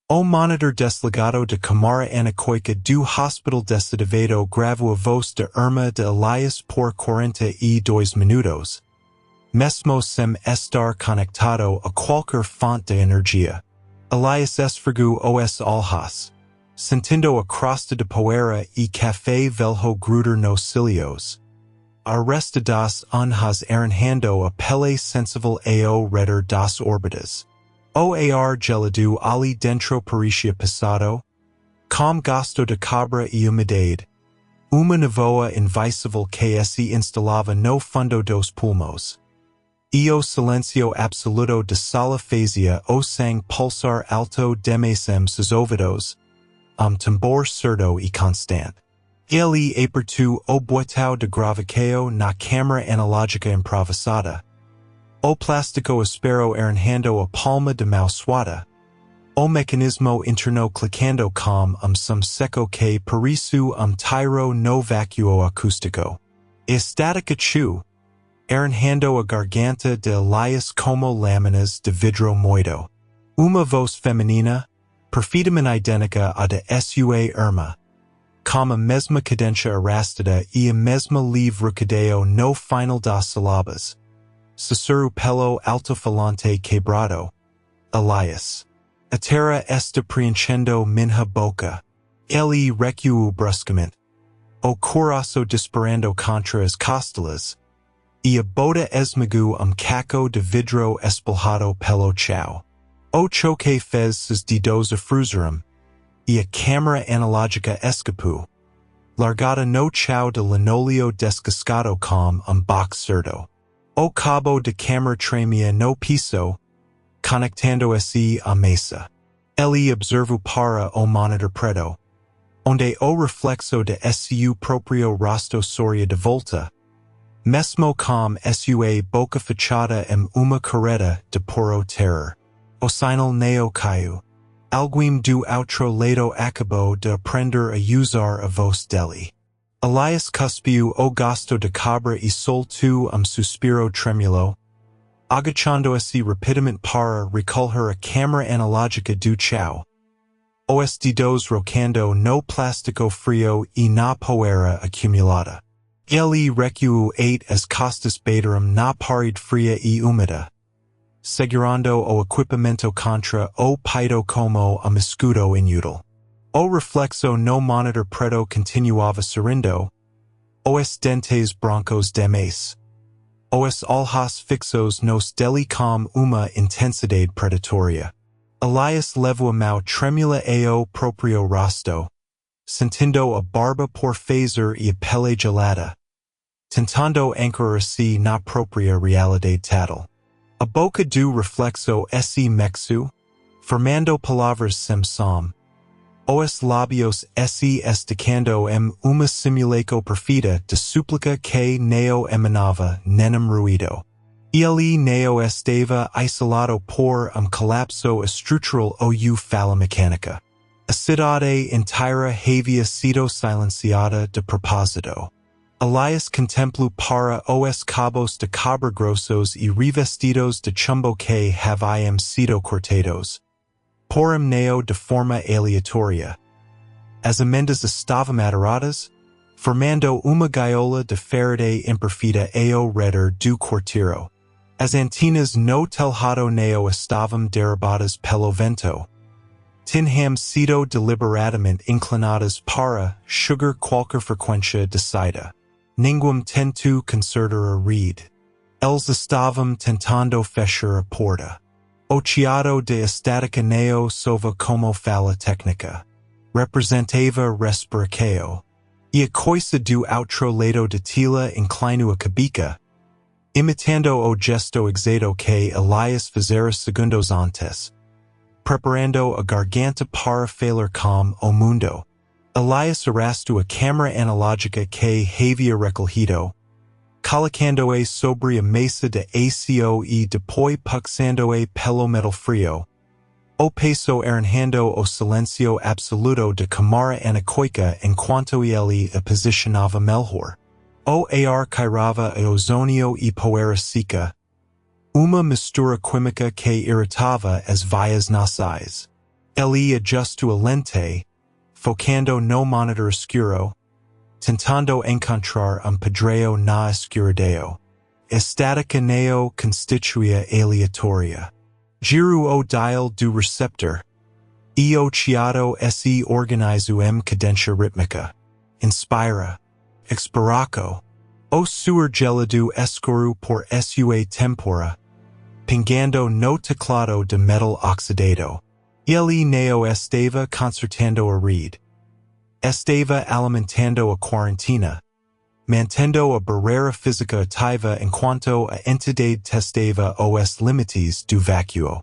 O monitor desligado de câmara anecoica do hospital desativado gravou a voz de irmã de Elias por 42 minutos. Mesmo sem estar conectado a qualquer fonte de energia. Elias esfregou os olhos. Sentindo a crosta de poeira e café velho gruder nos cílios. A resta das onjas arranjando a pele sensível ao redor das órbitas. O ar gelado ali dentro parecia pesado. Com gosto de cabra e umidade. Uma nevoa invisível que se instalava no fundo dos pulmos. E o silêncio absoluto de sala fazia o sangue pulsar alto demais seus ouvidos. Tambor surdo e constante. Ele apertou o botão de gravação na câmara analógica improvisada. O plástico espero arranjando a palma de mão suada. O mecanismo interno clicando com som seco que pareço tiro no vácuo acústico. Estática chu. Arranjando a garganta de Elias como lâminas de vidro moído. Uma voz feminina, perfeitamente idêntica à de sua irmã. Com a mesma cadência arrastada e a mesma livre rodeio no final das sílabas. Sussurro pelo alto-falante quebrado. Elias. A terra está preenchendo minha boca. Ele recuou bruscamente. O coração disparando contra as costelas. E a bota esmagou caco de vidro espelhado pelo chão. O choque fez seus dedos afruzaram. E a câmara analógica escapou. Largada no chão de linóleo descascado com box surdo. O cabo de câmara tremia no piso, conectando-se à mesa. Ele observou para o monitor preto, onde o reflexo de seu próprio rosto sorria de volta, mesmo com sua boca fechada uma careta de puro terror. O sinal neo caiu. Alguém do outro lado acabou de aprender a usar a voz dele. Elias cuspiu o gosto de cabra e soltou suspiro trêmulo, agachando-se rapidamente para recolher a câmara analógica do chão. Os dedos rocando no plástico frio e na poeira acumulada. Ele recuou as costas bateram na parede fria e úmida, segurando o equipamento contra o peito como escudo inútil. O reflexo no monitor preto continuava sorrindo. Os dentes brancos demais. Os olhos fixos nos dele com uma intensidade predatória. Elias levou a mão trêmula ao próprio rosto, sentindo a barba por fazer e a pele gelada, tentando ancorar-se na própria realidade tátil. A boca do reflexo se mexeu, formando palavras sem som. Os lábios se esticando uma simulação perfeita de súplica que neo emanava nenhum ruído. Ele neo estava isolado por colapso estrutural ou fala mecânica. A cidade inteira havia sido silenciada de propósito. Elias contemplou para os cabos de cabra grossos e revestidos de chumbo que haviam sido cortados. Por neo de forma aleatória. As amendas estavam adoradas, formando uma gaiola de Faraday imperfeita ao redor do quarteiro. As antenas no telhado neo estavam derrubadas pelo vento. Tinham sido deliberadamente inclinadas para sugar qualquer frequência de saída. Ninguém tentou consertar a rede. Eles estavam tentando fechar a porta. O chiado de estática neo sova como fala técnica. Representava respiração. E a coisa do outro lado de tila inclinou a cabeça, imitando o gesto exato que Elias fizera segundos antes, preparando a garganta para falar com o mundo. Elias arrastou a câmara analógica que havia recolhido, colocando-a sobre a mesa de acio e depois puxando-a pelo metal frio. O peso arranjando o silêncio absoluto de câmara anecoica enquanto ele a posicionava melhor. O ar cairava a ozônio e poeira seca, uma mistura química que irritava as veias nasais. Eli adjusto a lente, focando no monitor oscuro, tentando encontrar padrão na escuridão. Estática neo constituía aleatoria. Giro o dial do receptor. E o chiado se organizo cadência rítmica. Inspira. Expiraco. O suor gelado escuro por sua tempora. Pingando no teclado de metal oxidado. Ele neo estava concertando a read. Estava alimentando a quarentena. Mantendo a barreira física ativa enquanto a entidade testava os limites do vácuo.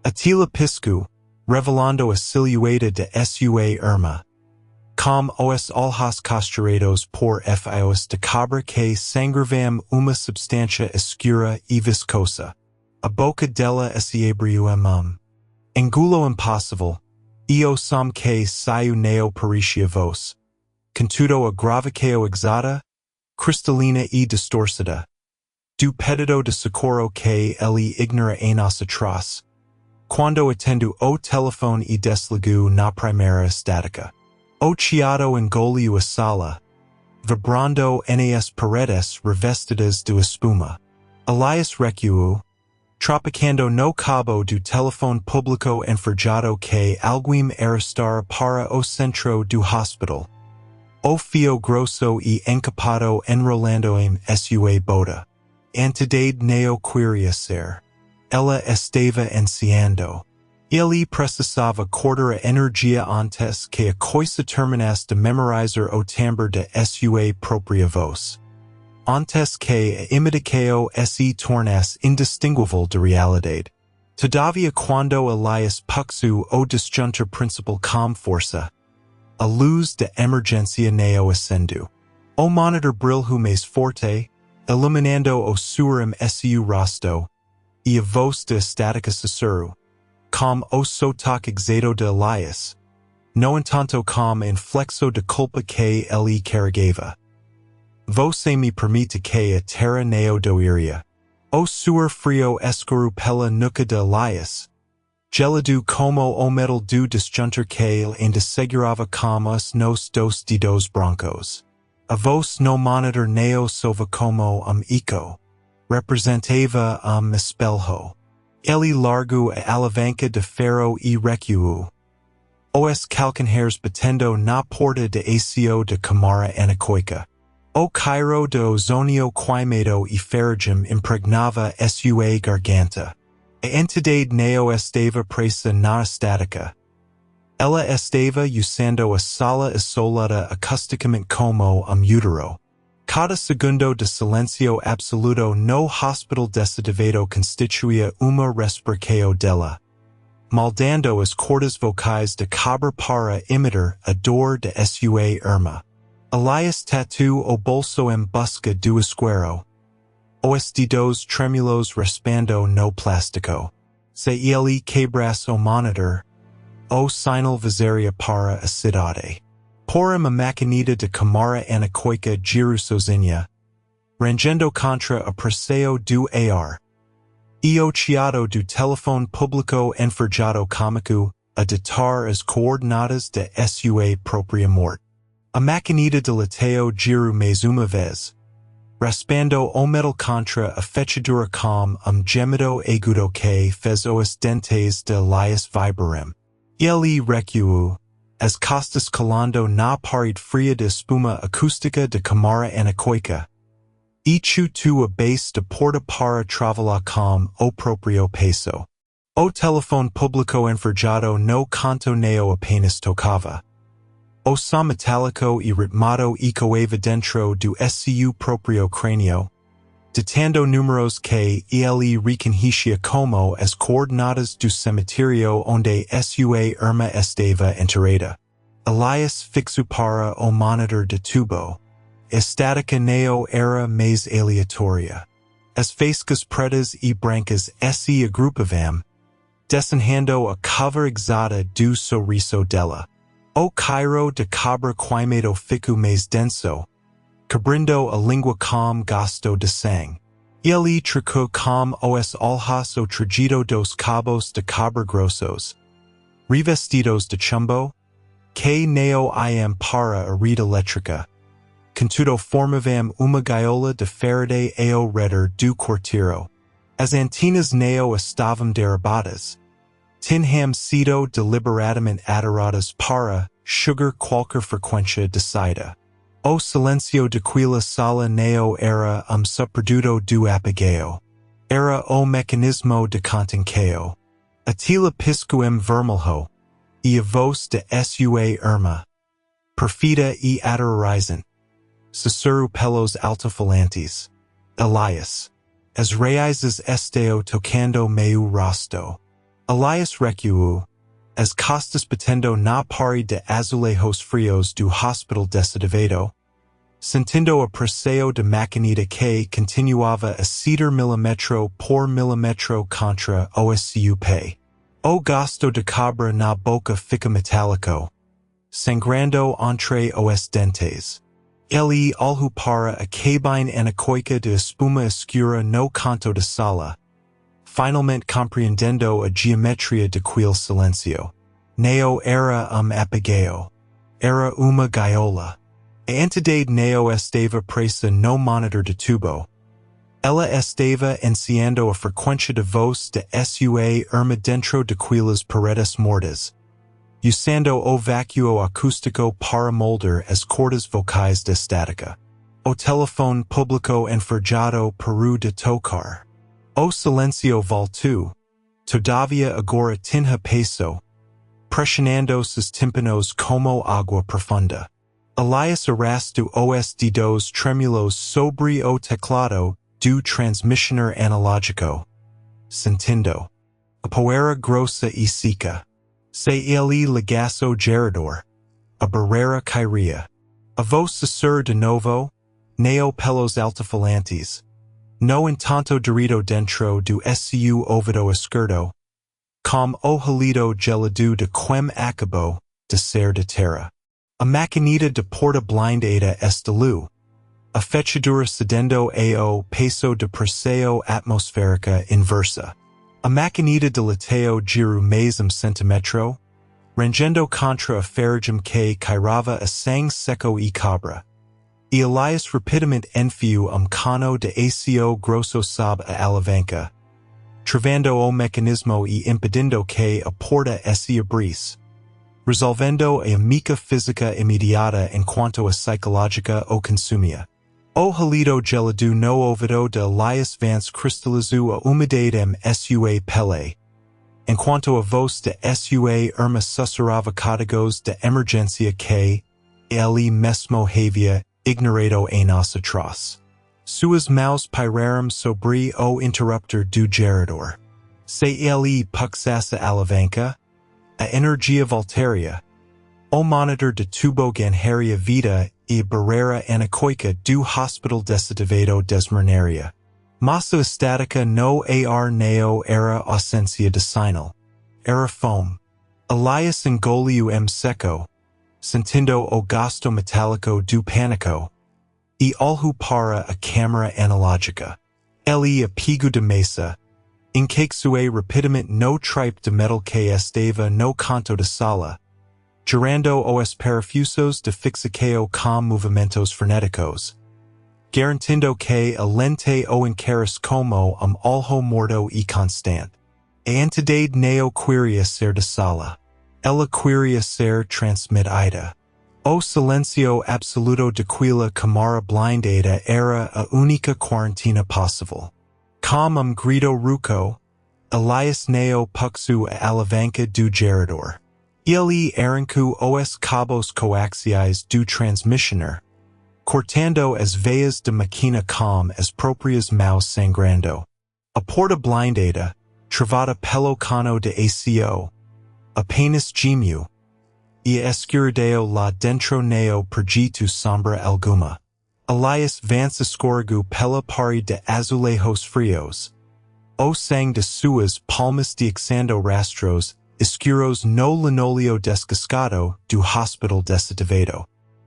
Atila pisco, revelando a silhueta de sua irmã. Com os olhos costurados por fios de cabra que sangravam uma substância escura e viscosa. A boca dela se abriu Angulo impossível, o som que saiu neo parecia voz. Contudo a gravação exata, cristalina e distorcida. Do pedido de socorro que ele ignora anos atrás. Quando atendo o telefone e desligo na primeira estática. O chiado engoliu a sala, vibrando nas paredes revestidas de espuma. Elias recuou, tropicando no cabo do telefone público enferrujado que alguém arrastar para o centro do hospital. O fio grosso e encapado enrolando em sua bota. Entidade neo queria ser. Ela estava ansiando. Ele precisava cortar a energia antes que a coisa terminasse de memorizar o timbre de sua própria voz. Antes que a imitação se tornasse indistinguível de realidade. Todavia quando Elias puxou o disjuntor principal com força. A luz de emergência neo acendeu. O monitor brilhou mais forte, iluminando o suor su rosto, e a voz de estática sussurro. Com o sotaque exato de Elias. No entanto com inflexo de culpa que ele carregava. Você me permite que a terra neo doiria. O suor frio escuro pela nuca de Elias. Gelado como o metal do disjuntor que ainda segurava com os nos dos dedos brancos. A voz no monitor neo sova como eco. Representava espelho. Ele largou a alavanca de ferro e recuou. Os calcanhares batendo na porta de acio de câmara anecoica. O cairo de ozonio queimado e ferrugem impregnava sua garganta. A entidade neo estava presa na estática. Ela estava usando a sala isolada acusticamente como útero. Cada segundo de silêncio absoluto no hospital desativado constituía uma respiração dela. Maldando as cordas vocais de cabra para imitar a dor de sua irmã. Elias tatu o bolso em busca do esquero. Os dedos tremulos raspando no plástico. Se ele quebrasse o monitor, o sinal vazaria para a cidade. Por uma maquinita de câmara anecoica giro sozinha, rangendo contra a pressão do ar. E o chiado do telefone público enferrujado cômico a ditar as coordenadas de sua própria morte. A maquinita de lateo giro mais uma vez, raspando o metal contra a fechadura com gemido agudo que fez os dentes de Elias vibrarem. Ele recuou, as costas calando na parede fria de espuma acústica de câmara anecoica. E chutou a base de porta para trabalhar com o próprio peso. O telefone público enferrujado no canto neo apenas tocava. O som metálico e ritmado ecoava dentro do seu próprio crânio, ditando números que ele reconhecia como as coordenadas do cemitério onde sua irmã estava enterrada. Elias fixo para o monitor de tubo. Estática neo era mais aleatória. As faíscas pretas e brancas se agrupavam, desenhando a cover exata do sorriso dela. O cairo de cabra queimado ficou mais denso, cobrindo a língua com gosto de sangue. Ele trocou com os olhos o trajeto dos cabos de cabra grossos, revestidos de chumbo, que neo iam para arid electrica, contudo formavam uma gaiola de Faraday ao redor do quarteiro. As antenas neo estavam derrubadas, tinham sido deliberadamente atiradas para sugar qualquer frequência de saída. O silêncio daquela sala neo era subproduto do apagao. Era o mecanismo de contenção. Atila piscoem vermelho, e a voz de sua irmã, perfida e aterrorizante, sussurro pelos altofalantes. Elias. As raízes estão tocando meu rosto. Elias recuou, as costas batendo na parede de azulejos frios do hospital desativado, sentindo a pressão de maquinita que continuava a ceder milímetro por milímetro contra o sup. O gosto de cabra na boca fica metálico, sangrando entre os dentes. Ele olhou para a cabine anecoica de espuma escura no canto da sala, finalmente compreendendo a geometria daquele silêncio. Neo era apagao. Era uma gaiola. A entidade neo estava presa no monitor de tubo. Ela estava enciendo a frequência de voz de sua irmã dentro daquelas paredes mortas, usando o vácuo acústico para moldar as cordas vocais de estática. O telefone público enferrujado parou de tocar. O silêncio voltou, todavia agora tinha peso, pressionando sus tímpanos como água profunda. Elias arrastou os dedos tremulos sobre o teclado do transmissionor analógico, sentindo a poeira grossa e seca. Se ele ligasse o gerador, a barreira cairia. A voz sussurra de novo, neo pelos altofalantes. No entanto dirido dentro do seu ouvido esquerdo, com o halido gelado de quem acabou de ser de terra. A maquinita de porta blindada estalou, a fechadura cedendo ao peso de pressão atmosférica inversa. A maquinita de lateo girou mais centímetro, rangendo contra a ferrugem que cairava a sangue seco e cabra. E Elias rapidamente enfiou cano de acio grosso sob a alavanca, travando o mecanismo e impedindo que a porta se abrisse, resolvendo a amiga física imediata enquanto a psicológica o consumia. O halido gelado no ouvido de Elias Vance cristalizou a umidade sua pele, enquanto a voz de sua irmã sussurrava códigos de emergência que ele mesmo havia ignorado anos atrás. Suas mãos pairaram sobre o interruptor do gerador. Se ele puxasse a alavanca, a energia voltaria. O monitor de tubo ganharia vida e a barreira anecoica do hospital desativado desmoronaria. Massa estática no ar neo era ausência de sinal. Era fome. Elias engoliu seco, sentindo o gosto metálico do pânico, e olhou para a câmara analógica. Ele apagou de mesa, encaixou rapidamente no tripe de metal que estava no canto da sala, girando os parafusos de fixação com movimentos frenéticos, garantindo que a lente o encaras como olho morto e constante. A entidade neo queria ser da sala. Ela queria ser transmitida. O silêncio absoluto daquela câmara blindada era a única quarentena possível. Com grito rouco, Elias neo puxou a alavanca do gerador. Ele arrancou os cabos coaxiais do transmissionor, cortando as veias de máquina com as próprias mãos sangrando. A porta blindada, travada pelo cano de acio, apenas gemiu, e a escuridão lá dentro neo perdido sombra alguma. Elias Vance escorregou pela parede de azulejos frios. O sangue de suas palmas deixando rastros escuros no linóleo descascado do hospital desativado.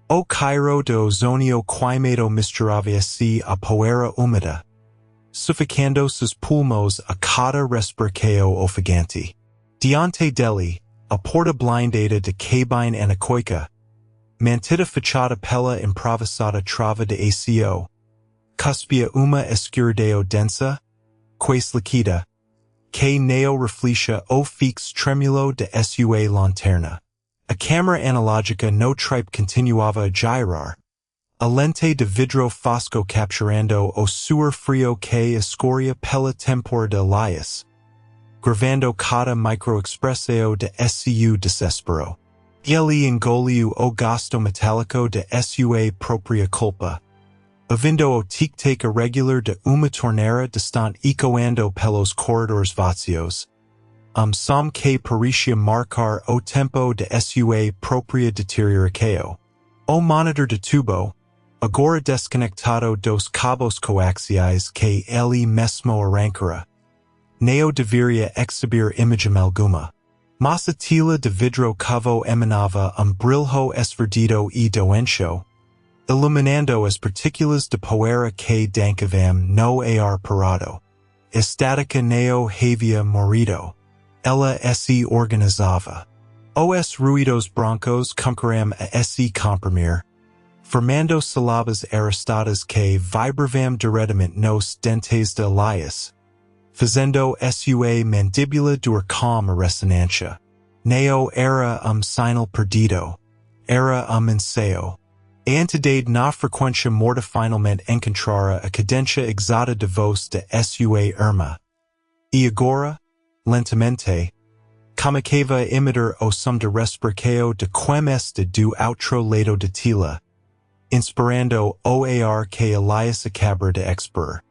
O cairo de ozonio queimado misturava-se a poeira úmida, sufocando seus pulmões a cada respiração ofegante. Diante dele, Apporta blindata de cabine anecoica, mantita fachada pella improvisata trava de aco, cuspia uma escurideo densa, quais liquida, que neo reflexa o fix tremulo de sua lanterna. A câmara analógica no tripe continuava a girar, a lente de vidro fosco capturando o suor frio que escoria pela tempora de Elias, gravando cada microexpressao de SCU desespero. Ele engoliu o gasto metálico de sua própria culpa, ouvindo o tic-tac irregular de uma torneira distante ecoando pelos corredores vazios, som que parecia marcar o tempo de sua própria deterioração. O monitor de tubo, agora desconectado dos cabos coaxiais que ele mesmo arrancara, não deveria exibir imagem alguma. Mas a tela de vidro cavo emanava brilho esverdido e doentio, iluminando as partículas de poeira que dancavam no ar parado. Estática neo havia morrido. Ela se organizava. Os ruídos brancos começaram a se comprimir, formando sílabas arrastadas que vibravam diretamente nos dentes de Elias, fazendo sua mandíbula dur como ressonância. Neo era sinal perdido. Era ensaio. A entidade na frequência morta finalmente encontrara a cadência exata de voz de sua irmã. E agora, lentamente, começava a emitir o som de respiração de quem do outro lado de tela, inspirando o ar que Elias acabara de expirar.